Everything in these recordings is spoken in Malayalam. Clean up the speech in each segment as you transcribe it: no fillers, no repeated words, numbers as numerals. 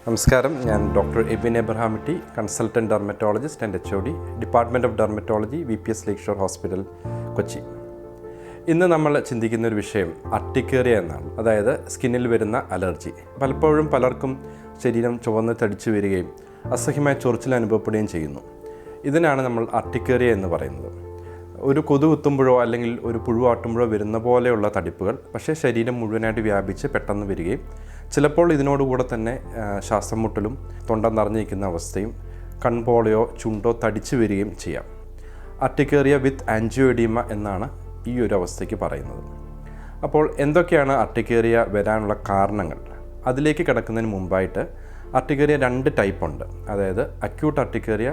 നമസ്കാരം, ഞാൻ doctor Ebin Abraham T, consultant dermatologist and HOD, department of dermatology, VPS lakeshore hospital, Kochi. ഇന്ന് നമ്മൾ ചിന്തിക്കുന്ന ഒരു വിഷയം അർട്ടിക്കേറിയ എന്നാണ്. അതായത് സ്കിന്നിൽ വരുന്ന അലർജി. പലപ്പോഴും പലർക്കും ശരീരം ചുവന്ന് തടിച്ചു വരികയും അസഹ്യമായ ചൊറിച്ചിൽ അനുഭവപ്പെടുകയും ചെയ്യുന്നു. ഇതിനാണ് നമ്മൾ അർട്ടിക്കേറിയ എന്ന് പറയുന്നത്. ഒരു കൊതു കുത്തുമ്പോഴോ അല്ലെങ്കിൽ ഒരു പുഴുവാട്ടുമ്പോഴോ വരുന്ന പോലെയുള്ള തടിപ്പുകൾ, പക്ഷേ ശരീരം മുഴുവനായിട്ട് വ്യാപിച്ച് പെട്ടെന്ന് വരികയും ചിലപ്പോൾ ഇതിനോടുകൂടെ തന്നെ ശ്വാസം മുട്ടലും തൊണ്ട നിറഞ്ഞിരിക്കുന്ന അവസ്ഥയും കൺപോളയോ ചുണ്ടോ തടിച്ചു വരികയും ചെയ്യാം. അർട്ടിക്കേറിയ വിത്ത് ആൻജിയോഡീമ എന്നാണ് ഈ ഒരു അവസ്ഥയ്ക്ക് പറയുന്നത്. അപ്പോൾ എന്തൊക്കെയാണ് അർട്ടിക്കേറിയ വരാനുള്ള കാരണങ്ങൾ? അതിലേക്ക് കിടക്കുന്നതിന് മുമ്പായിട്ട് അർട്ടിക്കേറിയ 2 ടൈപ്പ് ഉണ്ട്. അതായത് അക്യൂട്ട് അർട്ടിക്കേറിയ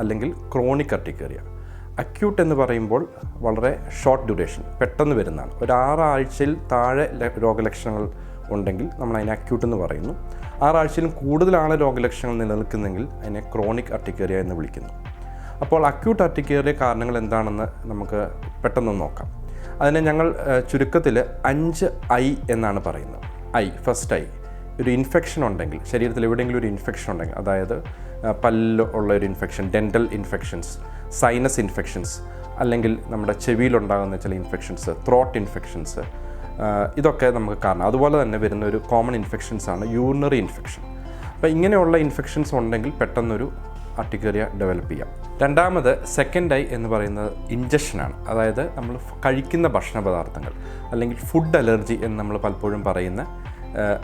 അല്ലെങ്കിൽ ക്രോണിക് അർട്ടിക്കേറിയ. അക്യൂട്ട് എന്ന് പറയുമ്പോൾ വളരെ ഷോർട്ട് ഡ്യൂറേഷൻ, പെട്ടെന്ന് വരുന്നതാണ്. ഒരു 6 ആഴ്ചയിൽ താഴെ രോഗലക്ഷണങ്ങൾ ഉണ്ടെങ്കിൽ നമ്മൾ അതിനെ അക്യൂട്ട് എന്ന് പറയുന്നു. 6 ആഴ്ചയിലും കൂടുതലാണ് രോഗലക്ഷണങ്ങൾ നിലനിൽക്കുന്നെങ്കിൽ അതിനെ ക്രോണിക് അർട്ടിക്കേറിയ എന്ന് വിളിക്കുന്നു. അപ്പോൾ അക്യൂട്ട് അർട്ടിക്കേറിയ കാരണങ്ങൾ എന്താണെന്ന് നമുക്ക് പെട്ടെന്ന് നോക്കാം. അതിനെ ഞങ്ങൾ ചുരുക്കത്തിൽ 5 I എന്നാണ് പറയുന്നത്. ഫസ്റ്റ് ഐ, ഒരു ഇൻഫെക്ഷൻ ഉണ്ടെങ്കിൽ, ശരീരത്തിൽ എവിടെയെങ്കിലും ഒരു ഇൻഫെക്ഷൻ ഉണ്ടെങ്കിൽ, അതായത് പല്ല് ഉള്ള ഒരു infection, dental infections, sinus infections, അല്ലെങ്കിൽ നമ്മുടെ ചെവിയിലുണ്ടാകുന്ന ചില ഇൻഫെക്ഷൻസ്, ത്രോട്ട് ഇൻഫെക്ഷൻസ്, ഇതൊക്കെ നമുക്ക് കാരണം. അതുപോലെ തന്നെ വരുന്ന ഒരു കോമൺ ഇൻഫെക്ഷൻസാണ് യൂറിനറി ഇൻഫെക്ഷൻ. അപ്പോൾ ഇങ്ങനെയുള്ള ഇൻഫെക്ഷൻസ് ഉണ്ടെങ്കിൽ പെട്ടെന്നൊരു അർട്ടിക്കേറിയ ഡെവലപ്പ് ചെയ്യാം. രണ്ടാമത് സെക്കൻഡ് ഐ എന്ന് പറയുന്നത് ഇൻജക്ഷനാണ്. അതായത് നമ്മൾ കഴിക്കുന്ന ഭക്ഷണ പദാർത്ഥങ്ങൾ അല്ലെങ്കിൽ ഫുഡ് അലർജി എന്ന് നമ്മൾ പലപ്പോഴും പറയുന്ന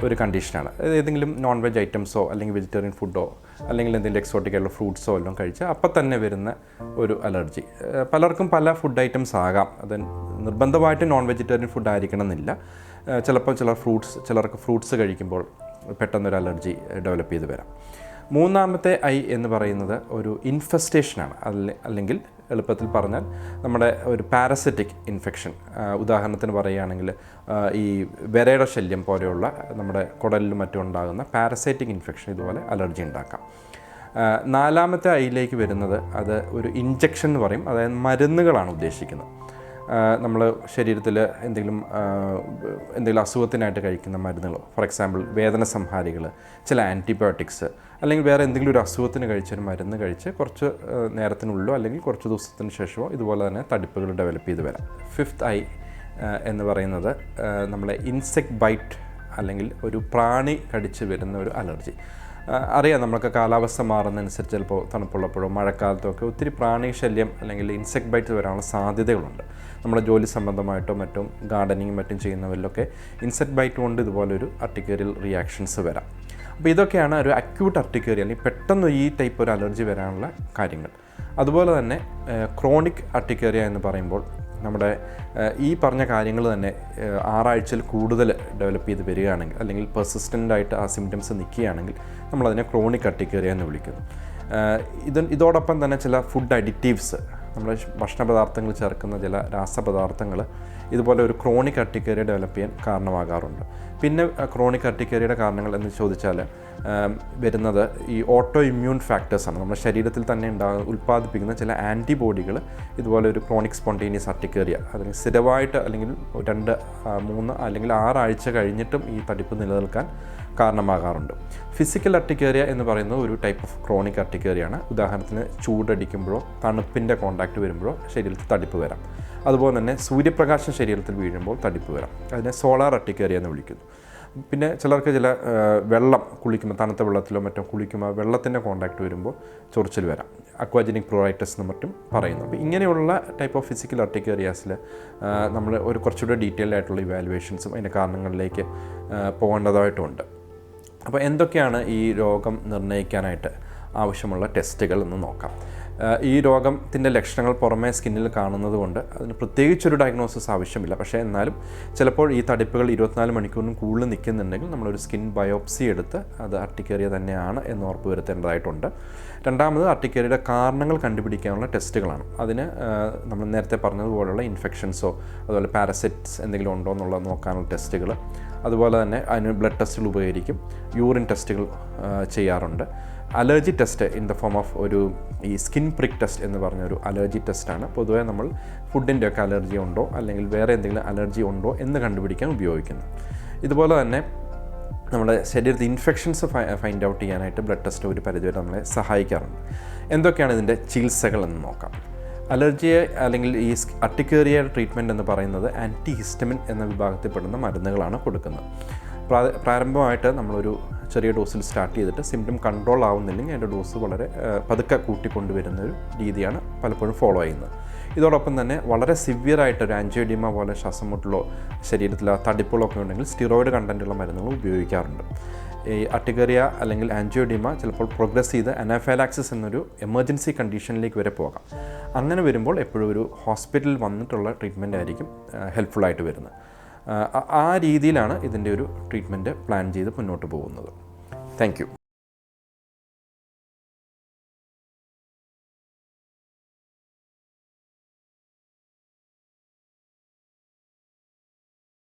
ഒരു കണ്ടീഷനാണ്. ഏതെങ്കിലും നോൺ വെജ് ഐറ്റംസോ അല്ലെങ്കിൽ വെജിറ്റേറിയൻ ഫുഡോ അല്ലെങ്കിൽ എന്തെങ്കിലും എക്സോട്ടിക് ആയിട്ടുള്ള ഫ്രൂട്ട്സോ എല്ലാം കഴിച്ചാൽ അപ്പം തന്നെ വരുന്ന ഒരു അലർജി. പലർക്കും പല ഫുഡ് ഐറ്റംസ് ആകാം. അത് നിർബന്ധമായിട്ട് നോൺ വെജിറ്റേറിയൻ ഫുഡ് ആയിരിക്കണം എന്നില്ല. ചിലപ്പോൾ ചിലർക്ക് ഫ്രൂട്ട്സ് കഴിക്കുമ്പോൾ പെട്ടെന്നൊരു അലർജി ഡെവലപ്പ് ചെയ്ത് വരാം. മൂന്നാമത്തെ ഐ എന്ന് പറയുന്നത് ഒരു ഇൻഫെസ്റ്റേഷനാണ്. അല്ലെങ്കിൽ എളുപ്പത്തിൽ പറഞ്ഞാൽ നമ്മുടെ ഒരു പാരസൈറ്റിക് ഇൻഫെക്ഷൻ. ഉദാഹരണത്തിന് പറയുകയാണെങ്കിൽ ഈ വിരയുടെ ശല്യം പോലെയുള്ള നമ്മുടെ കുടലിലും മറ്റും ഉണ്ടാകുന്ന പാരസൈറ്റിക് ഇൻഫെക്ഷൻ ഇതുപോലെ അലർജി ഉണ്ടാക്കാം. നാലാമത്തെ ഐയിലേക്ക് വരുന്നത് അത് ഒരു ഇൻജക്ഷൻ എന്ന് പറയും. അതായത് മരുന്നുകളാണ് ഉദ്ദേശിക്കുന്നത്. നമ്മൾ ശരീരത്തിൽ എന്തെങ്കിലും അസുഖത്തിനായിട്ട് കഴിക്കുന്ന മരുന്നുകൾ, ഫോർ എക്സാമ്പിൾ വേദന സംഹാരികൾ, ചില ആൻറ്റിബയോട്ടിക്സ്, അല്ലെങ്കിൽ വേറെ എന്തെങ്കിലും ഒരു അസുഖത്തിന് കഴിച്ചൊരു മരുന്ന് കഴിച്ച് കുറച്ച് നേരത്തിനുള്ളിലോ അല്ലെങ്കിൽ കുറച്ച് ദിവസത്തിന് ശേഷമോ ഇതുപോലെ തന്നെ തടിപ്പുകൾ ഡെവലപ്പ് ചെയ്ത് വരാം. ഫിഫ്ത്ത് ഐ എന്ന് പറയുന്നത് നമ്മളെ ഇൻസെക്റ്റ് ബൈറ്റ് അല്ലെങ്കിൽ ഒരു പ്രാണി കടിച്ച് വരുന്ന ഒരു അലർജി. അറിയാം, നമ്മൾക്ക് കാലാവസ്ഥ മാറുന്നതനുസരിച്ച് ചിലപ്പോൾ തണുപ്പുള്ളപ്പോഴോ മഴക്കാലത്തൊക്കെ ഒത്തിരി പ്രാണി ശല്യം അല്ലെങ്കിൽ ഇൻസെക്റ്റ് ബൈറ്റ് വരാനുള്ള സാധ്യതകളുണ്ട്. നമ്മുടെ ജോലി സംബന്ധമായിട്ടോ മറ്റും ഗാർഡനിങ്ങും മറ്റും ചെയ്യുന്നവരിലൊക്കെ ഇൻസെക്റ്റ് ബൈറ്റ് കൊണ്ട് ഇതുപോലൊരു അർട്ടിക്കേറിയൽ റിയാക്ഷൻസ് വരാം. അപ്പോൾ ഇതൊക്കെയാണ് ഒരു അക്യൂട്ട് അർട്ടിക്കേറിയ അല്ലെങ്കിൽ പെട്ടെന്ന് ഈ ടൈപ്പ് ഒരു അലർജി വരാനുള്ള കാര്യങ്ങൾ. അതുപോലെ തന്നെ ക്രോണിക് അർട്ടിക്കേറിയ എന്ന് പറയുമ്പോൾ നമ്മുടെ ഈ പറഞ്ഞ കാര്യങ്ങൾ തന്നെ 6 ആഴ്ചയിൽ കൂടുതൽ ഡെവലപ്പ് ചെയ്ത് വരികയാണെങ്കിൽ അല്ലെങ്കിൽ പെർസിസ്റ്റൻ്റായിട്ട് ആ സിംറ്റംസ് നിൽക്കുകയാണെങ്കിൽ നമ്മളതിനെ ക്രോണിക് അർട്ടിക്കേറിയ എന്ന് വിളിക്കുന്നു. ഇതോടൊപ്പം തന്നെ ചില ഫുഡ് അഡിറ്റീവ്സ്, നമ്മൾ ഭക്ഷണ പദാർത്ഥങ്ങൾ ചേർക്കുന്ന ചില രാസപദാർത്ഥങ്ങൾ ഇതുപോലെ ഒരു ക്രോണിക് അർട്ടിക്കേറിയ ഡെവലപ്പ് ചെയ്യാൻ കാരണമാകാറുണ്ട്. പിന്നെ ക്രോണിക് അർട്ടിക്കേറിയയുടെ കാരണങ്ങൾ എന്ന് ചോദിച്ചാൽ വരുന്നത് ഈ ഓട്ടോ ഇമ്മ്യൂൺ ഫാക്ടേഴ്സാണ്. നമ്മുടെ ശരീരത്തിൽ തന്നെ ഉൽപ്പാദിപ്പിക്കുന്ന ചില ആൻറ്റിബോഡികൾ ഇതുപോലെ ഒരു ക്രോണിക് സ്പോണ്ടേനിയസ് അർട്ടിക്കേറിയ അതിന് സ്ഥിരമായിട്ട് അല്ലെങ്കിൽ 2, 3 അല്ലെങ്കിൽ 6 ആഴ്ച കഴിഞ്ഞിട്ടും ഈ തടിപ്പ് നിലനിൽക്കാൻ കാരണമാകാറുണ്ട്. ഫിസിക്കൽ അർട്ടിക്കേറിയ എന്ന് പറയുന്നത് ഒരു ടൈപ്പ് ഓഫ് ക്രോണിക് അർട്ടിക്കേറിയാണ്. ഉദാഹരണത്തിന് ചൂടടിക്കുമ്പോഴോ തണുപ്പിൻ്റെ കോണ്ടാക്റ്റ് വരുമ്പോഴോ ശരീരത്തിൽ തടിപ്പ് വരാം. അതുപോലെ തന്നെ സൂര്യപ്രകാശം ശരീരത്തിൽ വീഴുമ്പോൾ തടിപ്പ് വരാം. അതിനെ സോളാർ അർട്ടിക്കേറിയ എന്ന് വിളിക്കുന്നു. പിന്നെ ചിലർക്ക് വെള്ളം കുളിക്കുമ്പോൾ, തണുത്ത വെള്ളത്തിലോ മറ്റോ കുളിക്കുമ്പോൾ വെള്ളത്തിൻ്റെ കോണ്ടാക്റ്റ് വരുമ്പോൾ ചൊറിച്ചിൽ വരാം. അക്വാജനിക് പ്രൊറൈറ്റസ് എന്ന് മറ്റും പറയുന്നു. അപ്പോൾ ഇങ്ങനെയുള്ള ടൈപ്പ് ഓഫ് ഫിസിക്കൽ അർട്ടിക്കേറിയാസിൽ നമ്മൾ ഒരു കുറച്ചുകൂടെ ഡീറ്റെയിൽഡ് ആയിട്ടുള്ള ഇവാലുവേഷൻസും അതിൻ്റെ കാരണങ്ങളിലേക്ക് പോകേണ്ടതായിട്ടുമുണ്ട്. അപ്പോൾ എന്തൊക്കെയാണ് ഈ രോഗം നിർണ്ണയിക്കാനായിട്ട് ആവശ്യമുള്ള ടെസ്റ്റുകൾ എന്ന് നോക്കാം. ഈ രോഗത്തിൻ്റെ ലക്ഷണങ്ങൾ പുറമേ സ്കിന്നിൽ കാണുന്നത് കൊണ്ട് അതിന് പ്രത്യേകിച്ചൊരു ഡയഗ്നോസിസ് ആവശ്യമില്ല. പക്ഷേ എന്നാലും ചിലപ്പോൾ ഈ തടിപ്പുകൾ 24 മണിക്കൂറിനും കൂടുതൽ നിൽക്കുന്നുണ്ടെങ്കിൽ നമ്മളൊരു സ്കിൻ ബയോപ്സി എടുത്ത് അത് അർട്ടിക്കേറിയ തന്നെയാണ് എന്ന് ഉറപ്പ് വരുത്തേണ്ടതായിട്ടുണ്ട്. രണ്ടാമത് അർട്ടിക്കേറിയയുടെ കാരണങ്ങൾ കണ്ടുപിടിക്കാനുള്ള ടെസ്റ്റുകളാണ്. അതിന് നമ്മൾ നേരത്തെ പറഞ്ഞതുപോലുള്ള ഇൻഫെക്ഷൻസോ അതുപോലെ പാരസൈറ്റ്സ് എന്തെങ്കിലും ഉണ്ടോ എന്നുള്ളത് നോക്കാനുള്ള ടെസ്റ്റുകൾ. അതുപോലെ തന്നെ അതിന് ബ്ലഡ് ടെസ്റ്റുകൾ ഉപകരിക്കും. യൂറിൻ ടെസ്റ്റുകൾ ചെയ്യാറുണ്ട്. Allergy test in the form of ഒരു ഈ സ്കിൻ പ്രിക്ക് ടെസ്റ്റ് എന്ന് പറഞ്ഞൊരു അലർജി ടെസ്റ്റാണ്. പൊതുവേ നമ്മൾ ഫുഡിൻ്റെയൊക്കെ അലർജി ഉണ്ടോ അല്ലെങ്കിൽ വേറെ എന്തെങ്കിലും അലർജി ഉണ്ടോ എന്ന് കണ്ടുപിടിക്കാൻ ഉപയോഗിക്കുന്നു. ഇതുപോലെ തന്നെ നമ്മുടെ ശരീരത്തിൽ ഇൻഫെക്ഷൻസ് ഫൈൻഡ് ഔട്ട് ചെയ്യാനായിട്ട് ബ്ലഡ് ടെസ്റ്റ് ഒരു പരിധിവരെ നമ്മളെ സഹായിക്കാറുണ്ട്. എന്തൊക്കെയാണ് ഇതിൻ്റെ ചികിത്സകളെന്ന് നോക്കാം. അലർജിയെ അല്ലെങ്കിൽ ഈ അർട്ടിക്കേറിയ ട്രീറ്റ്മെൻറ്റ് എന്ന് പറയുന്നത് ആൻറ്റി ഹിസ്റ്റമിൻ എന്ന വിഭാഗത്തിൽപ്പെടുന്ന മരുന്നുകളാണ് കൊടുക്കുന്നത്. പ്രാരംഭമായിട്ട് നമ്മളൊരു ചെറിയ ഡോസിൽ സ്റ്റാർട്ട് ചെയ്തിട്ട് സിംറ്റം കൺട്രോൾ ആവുന്നില്ലെങ്കിൽ അതിൻ്റെ ഡോസ് വളരെ പതുക്കെ കൂട്ടിക്കൊണ്ടുവരുന്ന ഒരു രീതിയാണ് പലപ്പോഴും ഫോളോ ചെയ്യുന്നത്. ഇതോടൊപ്പം തന്നെ വളരെ സിവിയറായിട്ടൊരു ആൻജിയോഡിമ പോലെ ശ്വാസം മുട്ടലോ ശരീരത്തിൽ തടിപ്പുകളൊക്കെ ഉണ്ടെങ്കിൽ സ്റ്റിറോയിഡ് കണ്ടൻറ്റുള്ള മരുന്നുകൾ ഉപയോഗിക്കാറുണ്ട്. ഈ അർട്ടിക്കേറിയ അല്ലെങ്കിൽ ആൻജിയോഡിമ ചിലപ്പോൾ പ്രോഗ്രസ് ചെയ്ത് അനാഫൈലാക്സിസ് എന്നൊരു എമർജൻസി കണ്ടീഷനിലേക്ക് വരെ പോകാം. അങ്ങനെ വരുമ്പോൾ എപ്പോഴും ഒരു ഹോസ്പിറ്റലിൽ വന്നിട്ടുള്ള ട്രീറ്റ്മെൻറ്റ് ആയിരിക്കും ഹെൽപ്ഫുള്ളായിട്ട് വരുന്നത്. ആ രീതിയിലാണ് ഇതിൻ്റെ ഒരു ട്രീറ്റ്മെൻറ്റ് പ്ലാൻ ചെയ്ത് മുന്നോട്ട് പോകുന്നത്. Thank you.